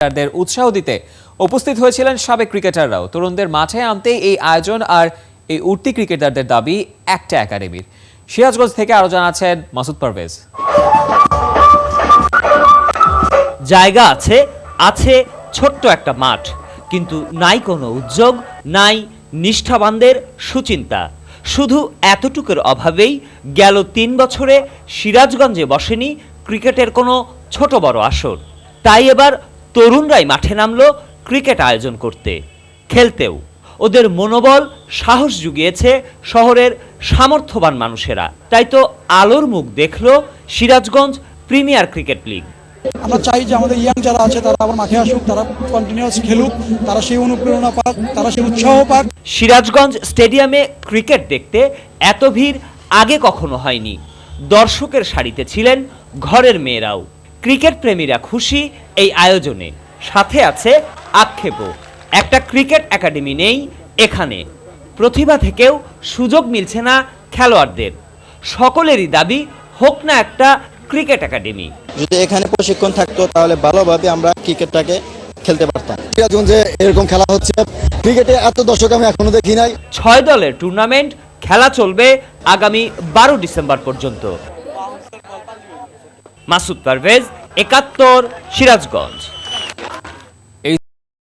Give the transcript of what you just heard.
ক্রিকেটারদের উৎসাহ দিতে উপস্থিত হয়েছিলেন সাবেক ক্রিকেটাররাও। তরুণদের মাঠে আনতে এই আয়োজন আর এই উঠতি ক্রিকেটারদের দাবি একটা একাডেমির। সিরাজগঞ্জ থেকে আরো জানাচ্ছেন মাসুদ পারভেজ। জায়গা আছে ছোট্ট একটা মাঠ, কিন্তু নাই কোনো উদ্যোগ, নাই নিষ্ঠাবানদের সুচিন্তা। শুধু এতটুকুর অভাবেই গেল ৩ বছরে সিরাজগঞ্জে বসেনি ক্রিকেটের কোনো ছোট বড় আসর। তাই এবার তরুণরাই মাঠে নামলো ক্রিকেট আয়োজন করতে, খেলতেও। ওদের মনোবল সাহস জুগিয়েছে শহরের সামর্থ্যবান মানুষেরা। তাই তো আলোর মুখ দেখলো সিরাজগঞ্জ প্রিমিয়ার ক্রিকেট লিগ। আমরা চাই যে আমাদের ইয়াং যারা আছে তারা আবার মাঠে আসুক, তারা কন্টিনিউয়াস খেলুক, তারা সেই অনুপ্রেরণা পাক, তারা সেই উৎসাহ পাক। সিরাজগঞ্জ স্টেডিয়ামে ক্রিকেট দেখতে এত ভিড় আগে কখনো হয়নি। দর্শকের সারিতে ছিলেন ঘরের মেয়েরাও। ক্রিকেট প্রেমীরা খুশি এই আয়োজনে, সাথে আছে আক্ষেপও। একটা ক্রিকেট একাডেমি নেই এখানে, প্রতিভা থেকেও সুযোগ মিলছে না খেলোয়াড়দের। সকলেরই দাবি হোক না একটা ক্রিকেট একাডেমি। যদি এখানে প্রশিক্ষণ থাকতো তাহলে ভালোভাবে আমরা ক্রিকেটটাকে খেলতে পারতাম। সিরাজগঞ্জে এরকম খেলা হচ্ছে, ক্রিকেটে এত দর্শক আমি এখনো দেখি নাই। 6 দলের টুর্নামেন্ট খেলা চলবে আগামী 12 ডিসেম্বর পর্যন্ত। মাসুদ পারভেজ, 71, সিরাজগঞ্জ।